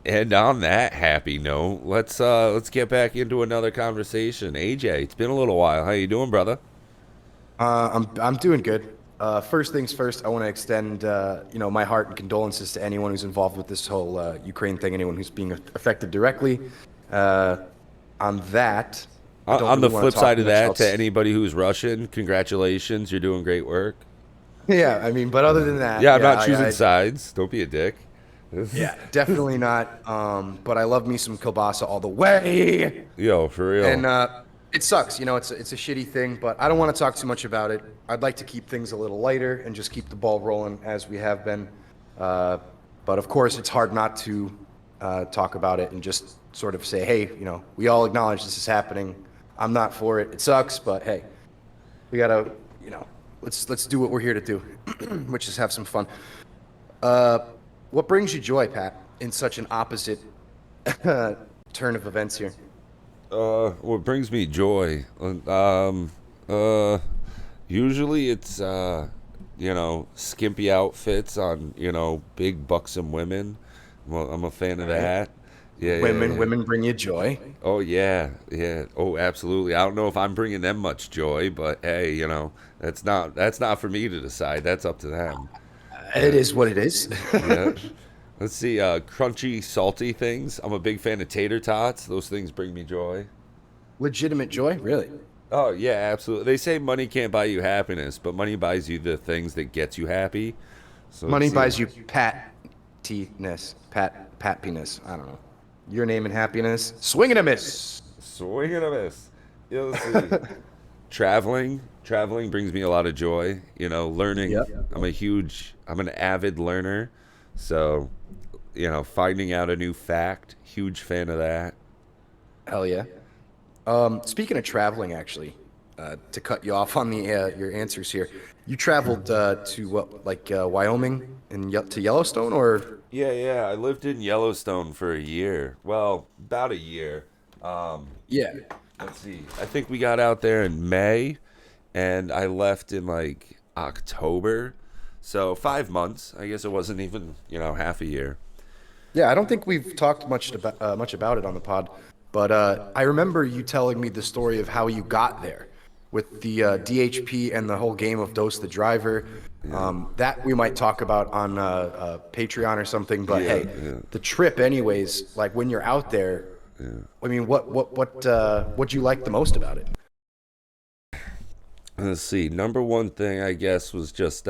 And on that happy note, let's get back into another conversation. AJ, it's been a little while. How you doing, brother? I'm doing good. First things first, I want to extend my heart and condolences to anyone who's involved with this whole Ukraine thing, anyone who's being affected directly. Uh, on that, I don't On really the want flip to talk side of much that, to else. anybody who's Russian, congratulations, you're doing great work. Yeah, I mean, but other than that, Yeah, I'm yeah, not choosing sides. Don't be a dick. yeah, definitely not. But I love me some kielbasa all the way. Yo, for And real. it sucks, it's a shitty thing, but I don't want to talk too much about it. I'd like to keep things a little lighter and just keep the ball rolling as we have been. Uh, but of course, it's hard not to talk about it and just sort of say, hey, we all acknowledge this is happening. I'm not for it. It sucks, but hey, we gotta, let's do what we're here to do, which is have some fun. Uh, what brings you joy, Pat, in such an opposite turn of events here? What brings me joy? Uh, Usually it's skimpy outfits on big buxom women. Well, I'm a fan of All right. that. Yeah, yeah, Women, yeah. women bring you joy. Oh yeah, yeah. Oh, absolutely. I don't know if I'm bringing them much joy, but hey, that's not for me to decide. That's up to them. It Yeah, is what it is. yeah. Let's see. Crunchy, salty things. I'm a big fan of tater tots. Those things bring me joy. Legitimate joy, really. Oh yeah, absolutely. They say money can't buy you happiness, but money buys you the things that gets you happy. So Money it's buys you pat penis. I don't know. Your name and happiness. Swing and a miss. swing and a miss. Yeah, let's see. Traveling brings me a lot of joy. Learning. Yep. I'm an avid learner. So, finding out a new fact, huge fan of that. Hell yeah. Speaking of traveling, actually, to cut you off on the your answers here, you traveled to what, like Wyoming and to Yellowstone, or Yeah, yeah. I lived in Yellowstone for a year. Well, about a year. Um, yeah, let's see. I think we got out there in May, and I left in like October. So 5 months. I guess it wasn't even, half a year. yeah. I don't think we've talked much about it on the pod, but I remember you telling me the story of how you got there with the DHP and the whole game of Dose the Driver. Yeah, That we might talk about on Patreon or something. But yeah, hey, yeah, the trip, anyways. Like when you're out there, yeah. I mean, what'd you like the most about it? Let's see. Number one thing, I guess, was just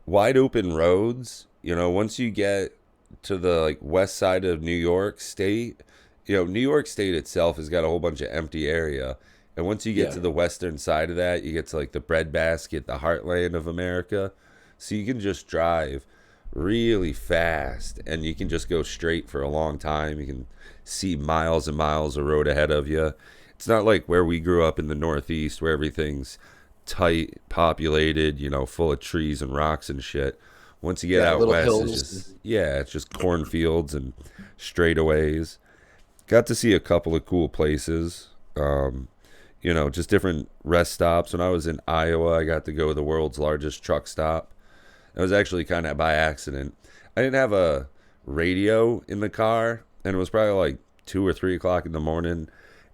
wide open roads. Once you get to the like west side of New York State, New York State itself has got a whole bunch of empty area. And once you get Yeah. to the western side of that, you get to like the breadbasket, the heartland of America. So you can just drive really fast and you can just go straight for a long time. You can see miles and miles of road ahead of you. It's not like where we grew up in the Northeast where everything's tight, populated, full of trees and rocks and shit. Once you get Yeah, out little west, it's hills. just, yeah, it's just cornfields and straightaways. Got to see a couple of cool places. Just different rest stops. When I was in Iowa, I got to go to the world's largest truck stop. It was actually kind of by accident. I didn't have a radio in the car, and it was probably like 2 or 3 o'clock in the morning.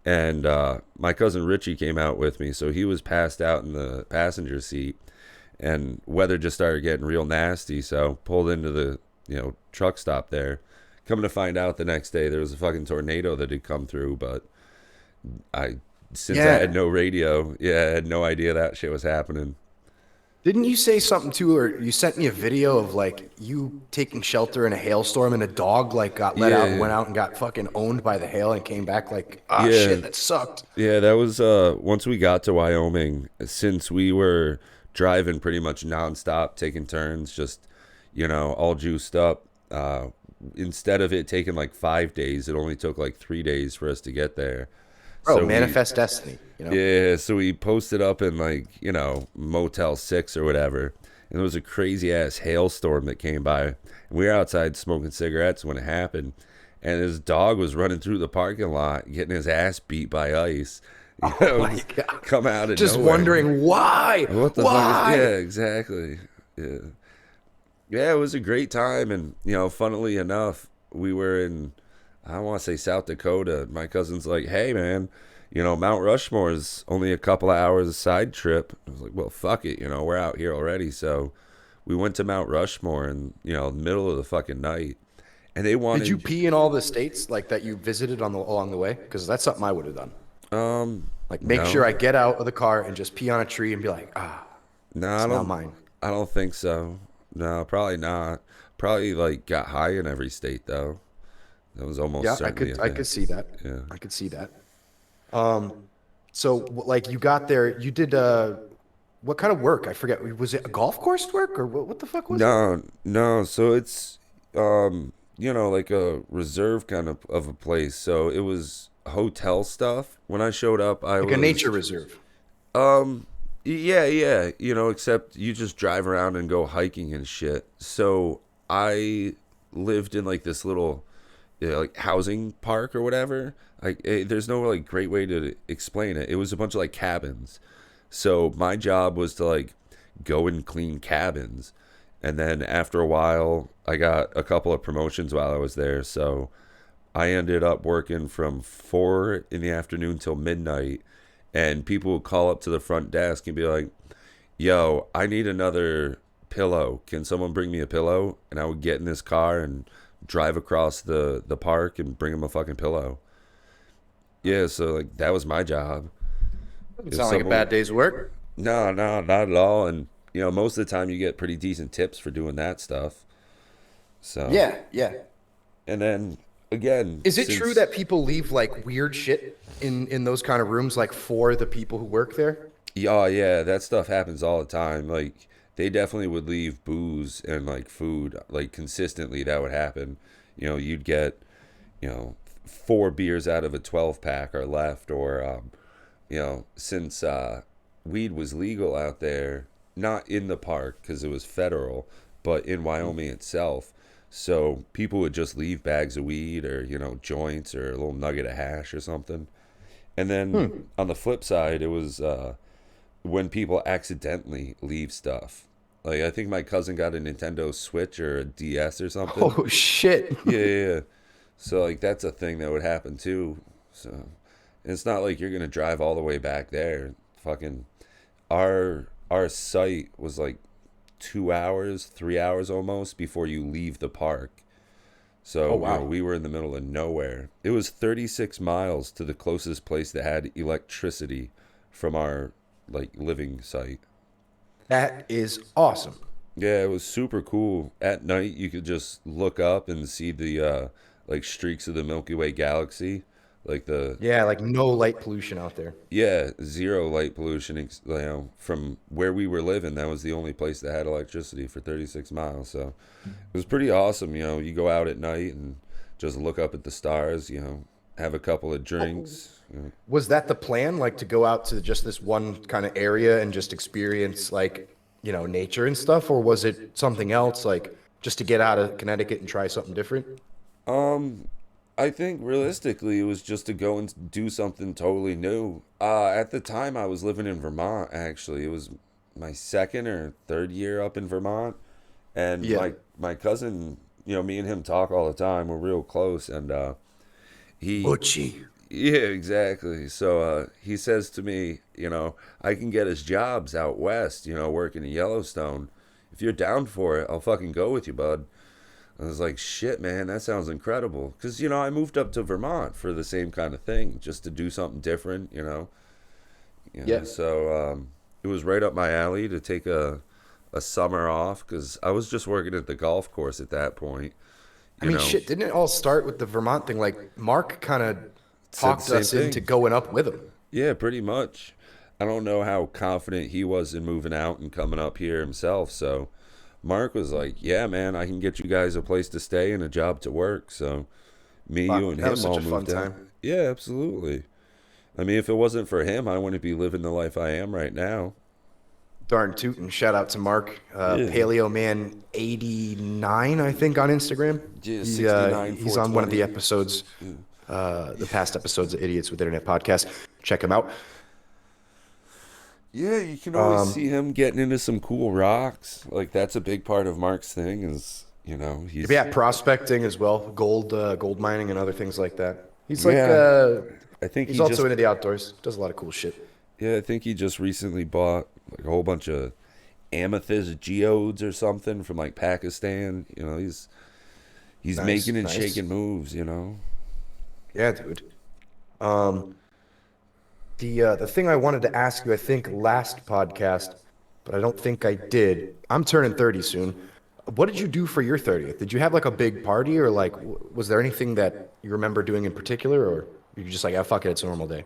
And my cousin Richie came out with me, so he was passed out in the passenger seat, and weather just started getting real nasty. So pulled into the truck stop there. Coming to find out the next day, there was a fucking tornado that had come through, but I since I had Yeah. no radio, yeah, I had no idea that shit was happening. Didn't you say something too, or you sent me a video of like you taking shelter in a hailstorm and a dog like got let out and Yeah, went out and got fucking owned by the hail and came back like, ah, yeah, shit, that sucked. yeah. That was once we got to Wyoming. Since we were driving pretty much nonstop, taking turns, just all juiced up. Instead of it taking like 5 days, it only took like 3 days for us to get there. Bro, So we manifest destiny. Yeah, so we posted up in like, Motel 6 or whatever. And there was a crazy ass hailstorm that came by. And we were outside smoking cigarettes when it happened. And his dog was running through the parking lot, getting his ass beat by ice. Oh my Just God. come out of Just nowhere. wondering why? What the fuck is. Why? Yeah, exactly. Yeah. Yeah, it was a great time, and funnily enough, we were in, I don't want to say South Dakota. My cousin's like, "Hey, man, Mount Rushmore is only a couple of hours side trip." I was like, "Well, fuck it, we're out here already." So we went to Mount Rushmore in middle of the fucking night, and they Did you wanted, pee in all the states like that you visited on the along the way? Because that's something I would have done. Like make sure no, I get out of the car and just pee on a tree and be like, ah, no, it's now mine. I don't think so. No, probably not. Probably like got high in every state though. That was almost Yeah, certainly a I thing. could see that. Yeah. I could see that. So like you got there, you did what kind of work? I forget. Was it a golf course work or what the fuck was it? No, no. So it's like a reserve kind of a place. So it was hotel stuff. When I showed up, I Like a was nature reserve. yeah, yeah. Except you just drive around and go hiking and shit. So I lived in like this little like housing park or whatever. Like there's no like great way to explain it. It was a bunch of like cabins. So my job was to like go and clean cabins. And then after a while, I got a couple of promotions while I was there. So I ended up working from 4 in the afternoon till midnight. And people would call up to the front desk and be like, "Yo, I need another pillow. Can someone bring me a pillow?" And I would get in this car and drive across the park and bring them a fucking pillow. Yeah, so like that was my job. Doesn't If sound like a someone, bad day's work. no, no, not at all. And most of the time you get pretty decent tips for doing that stuff. So, Yeah, yeah. and then again, Is it true since that people leave like weird shit in those kind of rooms, like for the people who work there? yeah, yeah, that stuff happens all the time. Like they definitely would leave booze and like food like consistently. That would happen. You'd get you know 4 beers out of a 12 pack are left, or since weed was legal out there, not in the park because it was federal, but in Wyoming itself. So people would just leave bags of weed or joints or a little nugget of hash or something. And then Hmm. on the flip side, it was when people accidentally leave stuff. Like I think my cousin got a Nintendo Switch or a DS or something. Oh shit. Yeah, yeah, yeah. So like that's a thing that would happen too. So it's not like you're gonna drive all the way back there. Fucking our site was like 2 hours, 3 hours almost before you leave the park. Oh So wow. we were in the middle of nowhere. It was 36 miles to the closest place that had electricity from our like living site. That is awesome. Yeah, it was super cool. At night, you could just look up and see the like streaks of the Milky Way galaxy, like the Yeah, like no light pollution out there. yeah, zero light pollution. From where we were living, that was the only place that had electricity for 36 miles. So it was pretty awesome. You go out at night and just look up at the stars. Have a couple of drinks. Was that the plan, like to go out to just this one kind of area and just experience like, nature and stuff, or was it something else, like just to get out of Connecticut and try something different? Um, I think realistically, it was just to go and do something totally new. At the time, I was living in Vermont. Actually, it was my second or third year up in Vermont, and Yeah. my cousin, me and him talk all the time. We're real close, and he, Butchie. yeah, exactly. So he says to me, I can get us jobs out west, working in Yellowstone. If you're down for it, I'll fucking go with you, bud. I was like, shit, man, that sounds incredible. Because, I moved up to Vermont for the same kind of thing, just to do something different, Yeah. So it was right up my alley to take a summer off because I was just working at the golf course at that point, I you mean, know. shit, didn't it all start with the Vermont thing? Like, Mark kind of Said the talked same us into thing. going up with him. Yeah, pretty much. I don't know how confident he was in moving out and coming up here himself. So Mark was like, yeah, man, I can get you guys a place to stay and a job to work. So me, you, Fuck, and that was him such all a fun moved out. time. Yeah, absolutely. I mean, if it wasn't for him, I wouldn't be living the life I am right now. Darn tootin'. Shout out to Mark, Yeah. Paleo Man 89, I think, on Instagram. Yeah, He's on one of the 69, 420. episodes, the past episodes of Idiots with Internet podcast. Check him out. Yeah, you can always Um, see him getting into some cool rocks. Like that's a big part of Mark's thing is, yeah, he's prospecting as well, gold mining and other things like that. yeah. I think He's he also just into the outdoors. Does a lot of cool shit. yeah, I think he just recently bought like a whole bunch of amethyst geodes or something from like Pakistan. He's Nice, making and nice. shaking moves. Yeah, dude. Um, the thing I wanted to ask you, I think last podcast, but I don't think I did. I'm turning 30 soon. What did you do for your 30th? Did you have like a big party or like was there anything that you remember doing in particular or you just like, ah, fuck it, it's a normal day?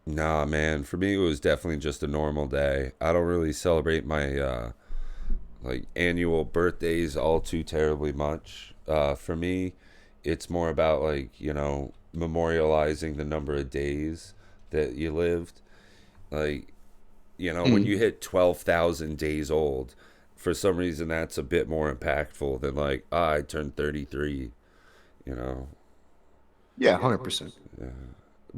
Nah, man. For me, it was definitely just a normal day. I don't really celebrate my like annual birthdays all too terribly much. For me, it's more about like memorializing the number of days that you lived. Like when you Mm. hit 12,000 days old, for some reason that's a bit more impactful than like I turned 33. You know, Yeah, 100%.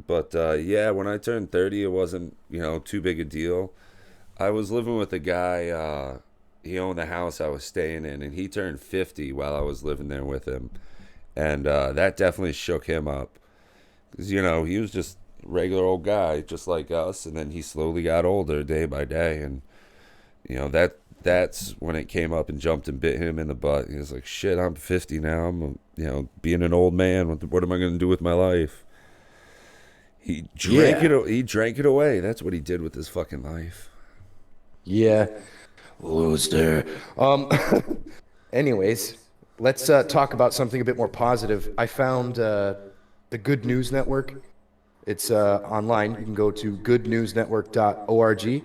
but yeah, when I turned 30, it wasn't too big a deal. I was living with a guy. He owned the house I was staying in, and he turned 50 while I was living there with him, and that definitely shook him up because he was just a regular old guy, just like us, and then he slowly got older day by day, and that's when it came up and jumped and bit him in the butt. He was like, "Shit, I'm 50 now. I'm being an old man. What am I going to do with my life?" He drank Yeah. it. He drank it away. That's what he did with his fucking life. Yeah. Loser. Anyways, let's talk about something a bit more positive. I found the Good News Network. It's online. You can go to goodnewsnetwork.org,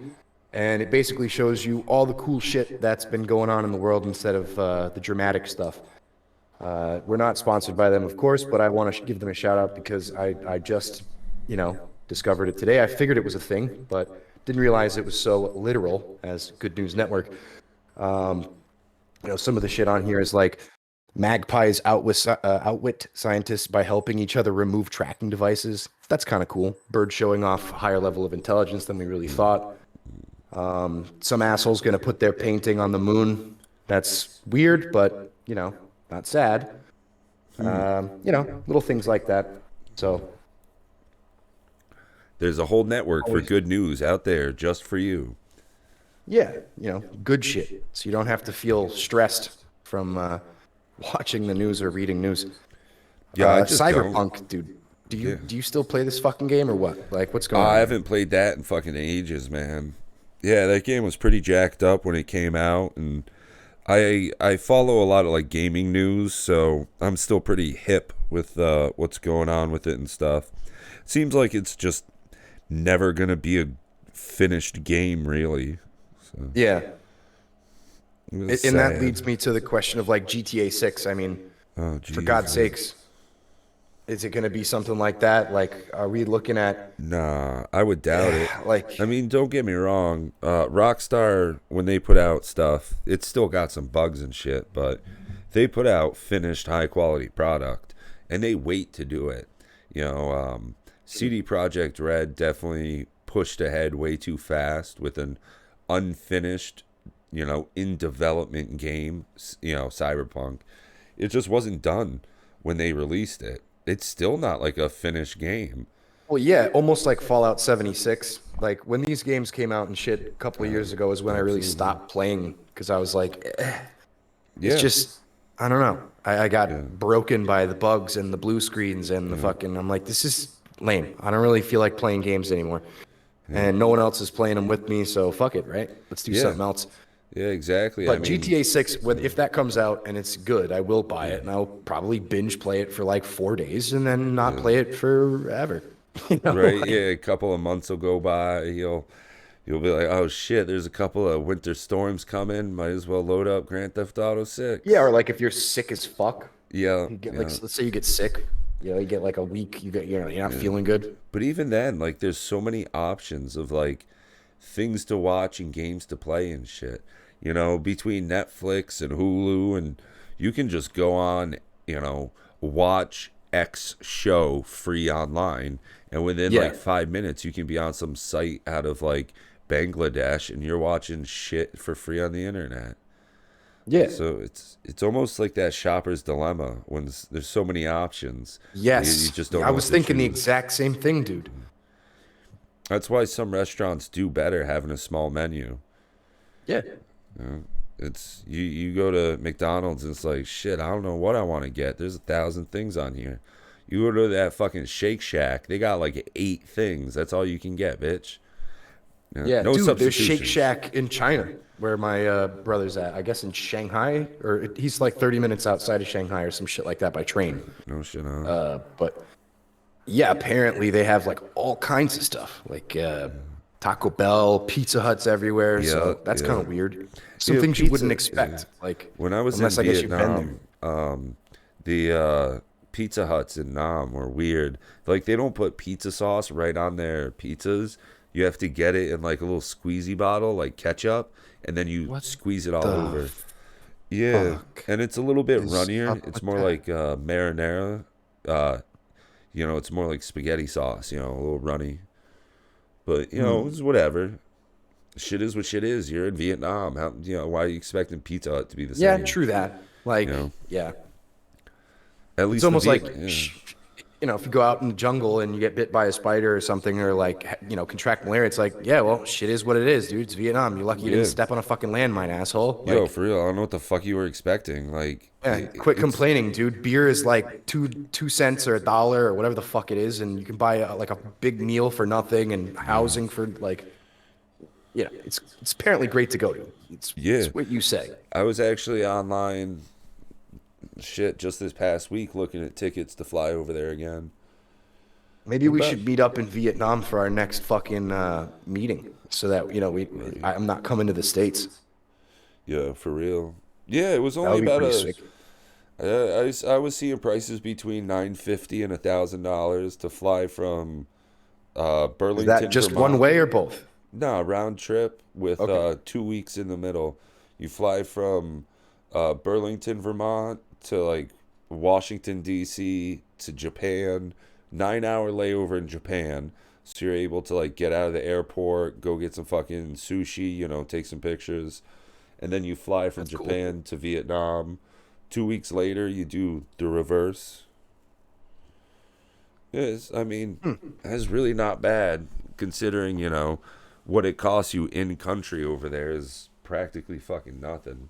and it basically shows you all the cool shit that's been going on in the world instead of the dramatic stuff. We're not sponsored by them, of course, but I want to give them a shout out because I just, discovered it today. I figured it was a thing, but didn't realize it was so literal as Good News Network. Um, some of the shit on here is like magpies outwit scientists by helping each other remove tracking devices. That's kind of cool. Birds showing off a higher level of intelligence than we really thought. Some asshole's going to put their painting on the moon. That's weird, but, not sad. Little things like that. So, There's a whole network for always, good news out there just for you. yeah, good shit. So you don't have to feel stressed from watching the news or reading news. Yeah, I just don't. Cyberpunk, dude. Do you Yeah. do you still play this fucking game or what? Like, what's going I on there? haven't played that in fucking ages, man. Yeah, that game was pretty jacked up when it came out, and I follow a lot of like gaming news, so I'm still pretty hip with what's going on with it and stuff. Seems like it's just never gonna be a finished game, really. So Yeah, it was and that sad. leads me to the question of like GTA 6. I mean, Oh for God's Jesus. sakes, is it going to be something like that? Like, are we looking at Nah, I would doubt it. I like, mean, don't get me wrong. Rockstar, when they put out stuff, it's still got some bugs and shit, but they put out finished, high quality product, and they wait to do it. CD Projekt Red definitely pushed ahead way too fast with an unfinished, in development game. Cyberpunk. It just wasn't done when they released it. It's still not like a finished game. well, yeah, almost like Fallout 76. Like when these games came out and shit a couple of years ago is when I really Absolutely. stopped playing because I was like, it's Yeah. just, I don't know. I Yeah. got broken by the bugs and the blue screens and the Yeah. fucking. I'm like, this is lame. I don't really feel like playing games anymore. Yeah. And no one else is playing them with me, so fuck it, right? Let's do Yeah. something else. Yeah, exactly. I But mean, GTA 6, if that comes out and it's good, I will buy it and I'll probably binge play it for like 4 days and then not play it forever. right? Yeah, Like, a couple of months will go by. You'll be like, oh shit, there's a couple of winter storms coming. Might as well load up Grand Theft Auto yeah, or 6. like if you're sick as fuck, Yeah, you get like, yeah, let's say you get sick, you get like a week, you're not yeah. feeling good. But even then, like, there's so many options of like things to watch and games to play and shit. Between Netflix and Hulu, and you can just go on, watch X show free online, and within like Yeah. 5 minutes, you can be on some site out of like Bangladesh and you're watching shit for free on the internet. Yeah. So it's almost like that shopper's dilemma when there's so many options. You Yes. just don't I know what was to thinking the choose. exact same thing, dude. That's why some restaurants do better having a small menu. Yeah. It's you go to McDonald's and it's like shit. I don't know what I want to get. There's 1,000 things on here. You go to that fucking Shake Shack. They got like 8 things. That's all you can get, bitch. Yeah, Yeah, no dude, there's Shake substitutions. Shack in China where my brother's at. I guess in Shanghai, or he's like 30 minutes outside of Shanghai or some shit like that by train. No shit on. But yeah, apparently they have like all kinds of stuff, like Taco Bell, Pizza Huts everywhere. Yeah, So that's kind yeah. of weird. Some Yeah, things you wouldn't pizza. Yeah. expect, like When I was in unless I guess you've been there. Vietnam, the Pizza Huts in Nam were weird. Like they don't put pizza sauce right on their pizzas. You have to get it in like a little squeezy bottle, like ketchup, and then you What squeeze it all the over. Yeah, fuck and it's a little bit is runnier. up It's with more that? like marinara. Uh, it's more like spaghetti sauce. A little runny. But it's whatever. Shit is what shit is. You're in Vietnam. Why are you expecting Pizza Hut to be the Yeah, same? true that. You Like, know, yeah, at it's least the almost like Viet. Yeah. if you go out in the jungle and you get bit by a spider or something, or like, contract malaria, it's like, yeah, well, shit is what it is, dude. It's Vietnam. You're lucky you didn't Yeah. step on a fucking landmine, asshole. Yo, Like, for real, I don't know what the fuck you were expecting. Like, yeah, quit complaining, dude. Beer is like two cents or $1 or whatever the fuck it is, and you can buy like a big meal for nothing and housing for like, it's apparently great to go to. yeah. It's what you say. I was actually online, shit, just this past week looking at tickets to fly over there again. Maybe What we about? should meet up in Vietnam for our next fucking meeting, so that I'm not coming to the States. Yeah, for real. Yeah, it was That only would be about pretty a. sick. I was seeing prices between $950 and $1,000 to fly from Is that Burlington, just one Vermont. way or both? No, round trip with Okay. 2 weeks in the middle. You fly from Burlington, Vermont to like Washington, D.C. to Japan. 9-hour layover in Japan. So you're able to like get out of the airport, go get some fucking sushi, take some pictures. And then you fly from That's cool. Japan to Vietnam. 2 weeks later, you do the reverse. Yes, I mean, that's really not bad considering, what it costs you in country over there is practically fucking nothing.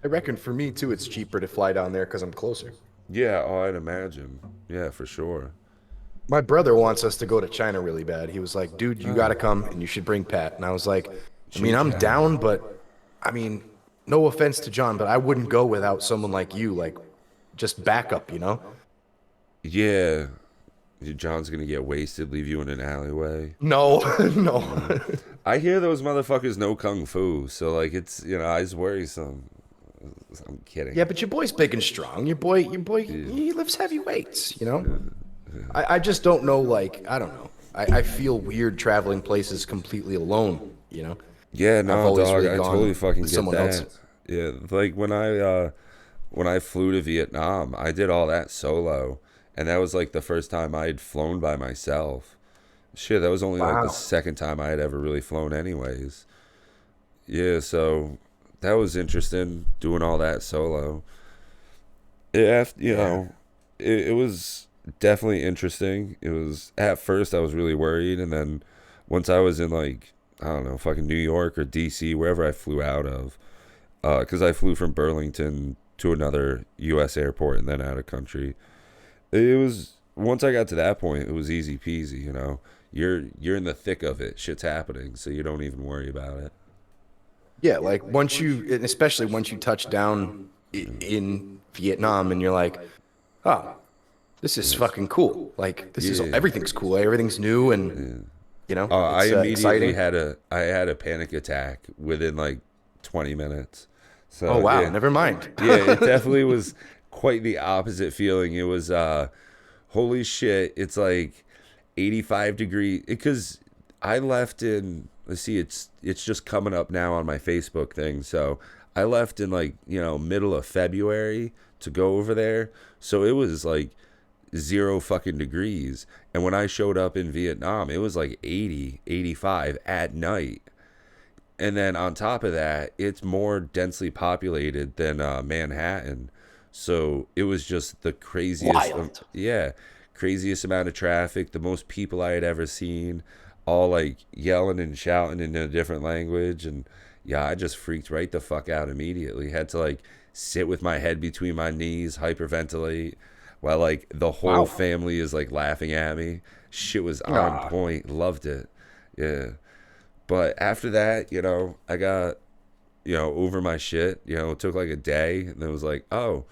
I reckon for me too, it's cheaper to fly down there because I'm closer. Yeah, oh, I'd imagine. Yeah, for sure. My brother wants us to go to China really bad. He was like, dude, you got to come and you should bring Pat. And I was like, I mean, I'm down, but I mean, no offense to John, but I wouldn't go without someone like you, like just backup, you know? Yeah, John's gonna get wasted, leave you in an alleyway. No, no. I hear those motherfuckers know kung fu, so like it's I just worry some. I'm kidding. Yeah, but your boy's big and strong. Your boy, he lifts heavy weights, you know? I just don't know, like, I don't know. I feel weird traveling places completely alone, you know? Yeah, I've no, always dog, really I gone totally fucking with get someone else. that. Yeah, like when I flew to Vietnam, I did all that solo, and that was like the first time I had flown by myself. Shit, that was only like the Wow. second time I had ever really flown, anyways. Yeah, so that was interesting doing all that solo. Yeah. It was definitely interesting. It was at first I was really worried, and then once I was in like I don't know, fucking New York or DC, wherever I flew out of, because I flew from Burlington to another U.S. airport and then out of country. It was once I got to that point, it was easy peasy. You're in the thick of it. Shit's happening, so you don't even worry about it. Yeah, like once and especially once you touch down in Vietnam and you're like, oh, this is fucking cool. Like this is Yeah. everything's cool. Everything's new and I it's immediately exciting. had a panic attack within like 20 minutes. Oh So wow, yeah, never mind. yeah, it definitely was quite the opposite feeling. It was holy shit, it's like 85 degree because I left in let's see, it's just coming up now on my Facebook thing. So I left in like, middle of February to go over there. So it was like 0 fucking degrees. And when I showed up in Vietnam, it was like 80, 85 at night. And then on top of that, it's more densely populated than Manhattan. So it was just the craziest, Wild. yeah, craziest amount of traffic, the most people I had ever seen, all like yelling and shouting in a different language. And yeah, I just freaked right the fuck out immediately. Had to like sit with my head between my knees, hyperventilate, while like the whole Wow. family is like laughing at me. Shit was on Ah, point. Loved it. Yeah. But after that, I got, over my shit. It took like a day. And then it was like, oh,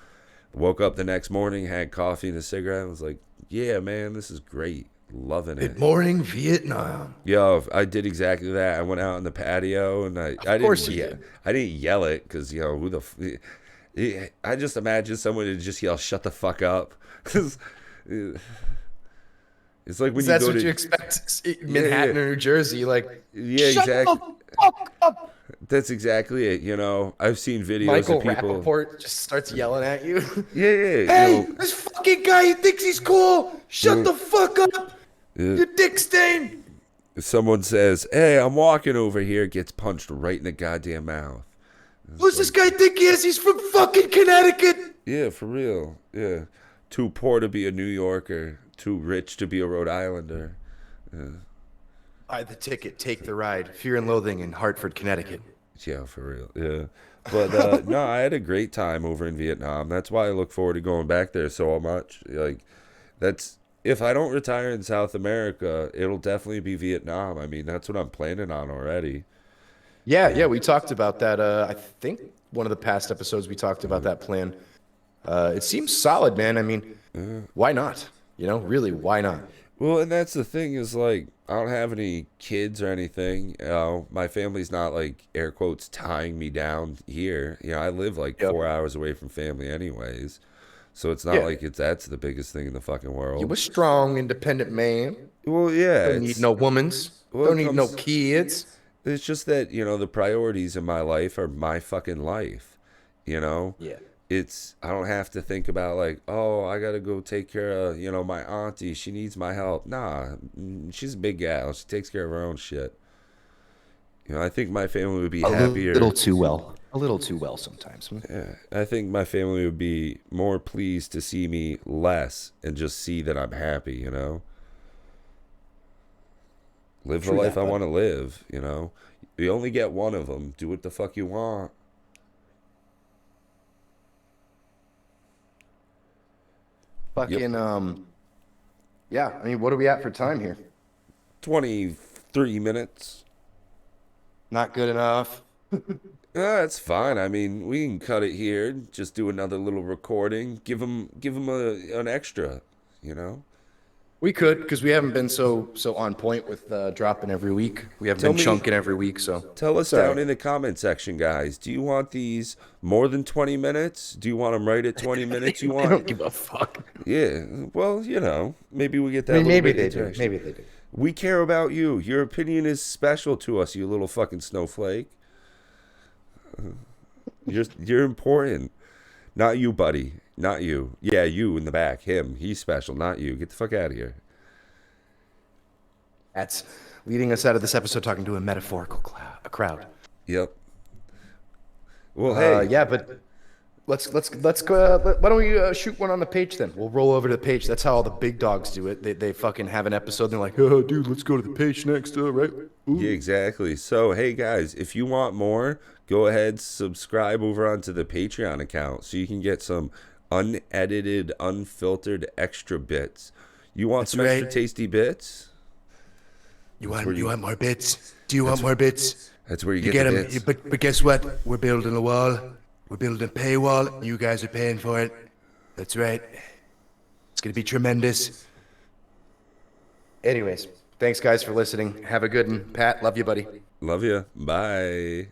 woke up the next morning, had coffee and a cigarette. And was like, yeah, man, this is great. Loving good it. morning, Vietnam. Yo, I did exactly that. I went out in the patio and Of course you did. I didn't yell it because, who the, I just imagine someone to just yell, shut the fuck up. 'Cause, it's like when you That's go what to, you expect yeah, Manhattan or New Jersey. Like, yeah, shut exactly. the fuck up. That's exactly it. I've seen videos Michael of people. Rappaport just starts yelling at you. Yeah, yeah. Hey, this fucking guy, he thinks he's cool. Shut the fuck up. Yeah. You dick stain. If someone says, "Hey, I'm walking over here," gets punched right in the goddamn mouth. Who's this guy think he is? He's from fucking Connecticut. Yeah, for real. Yeah, too poor to be a New Yorker, too rich to be a Rhode Islander. Buy the ticket, take the ride. Fear and Loathing in Hartford, Connecticut. Yeah, for real. Yeah, but no, I had a great time over in Vietnam. That's why I look forward to going back there so much. Like, that's if I don't retire in South America, it'll definitely be Vietnam. I mean, that's what I'm planning on already. Yeah, yeah, we talked about that. I think one of the past episodes we talked about that plan. It seems solid, man. I mean, why not? Really, why not? Well, and that's the thing is like I don't have any kids or anything. My family's not like air quotes tying me down here. I live like Yep. 4 hours away from family anyways. So it's not Yeah, like that's the biggest thing in the fucking you world. a strong, independent man. Well, yeah, Don't need no womans. well, Don't it need no comes kids. it's just that, the priorities in my life are my fucking life. You know? Yeah. It's I don't have to think about like, oh, I gotta go take care of, my auntie. She needs my help. Nah, she's a big gal. She takes care of her own shit. I think my family would be Little happier. too well. A little too well sometimes. Yeah, I think my family would be more pleased to see me less and just see that I'm happy. Live the True life that, I bud. want to live. You only get one of them. Do what the fuck you want. Yep. Fucking yeah. I mean, what are we at for time here? 23 minutes. Not good enough. That's fine. I mean, we can cut it here. Just do another little recording. Give 'em an extra. You know. We could, because we haven't been so on point with dropping every week. We haven't Tell been me. chunking every week, so Tell us sorry. down in the comment section, guys. Do you want these more than 20 minutes? Do you want them right at 20 minutes? You They don't want? give a fuck. Yeah. Well, maybe we get I that mean, little maybe bit they of do. interaction. Maybe they do. We care about you. Your opinion is special to us, you little fucking snowflake. You're important. Not you, buddy. Not you. Yeah, you in the back. Him. He's special. Not you. Get the fuck out of here. That's leading us out of this episode talking to a metaphorical crowd. Yep. Well, hey. Yeah, but let's go. Why don't we shoot one on the page then? We'll roll over to the page. That's how all the big dogs do it. They fucking have an episode. And they're like, oh, dude, let's go to the page next, right? Ooh. Yeah, exactly. So, hey guys, if you want more, go ahead, subscribe over onto the Patreon account so you can get some unedited, unfiltered extra bits. You want That's some extra right. tasty bits? You where you- want more bits? Do you want more bits? That's where you You get get the them. bits. But guess what? We're building a wall. We're building a paywall. And you guys are paying for it. That's right. It's gonna be tremendous. Anyways, thanks guys for listening. Have a good one. Pat, love you, buddy. Love you. Bye.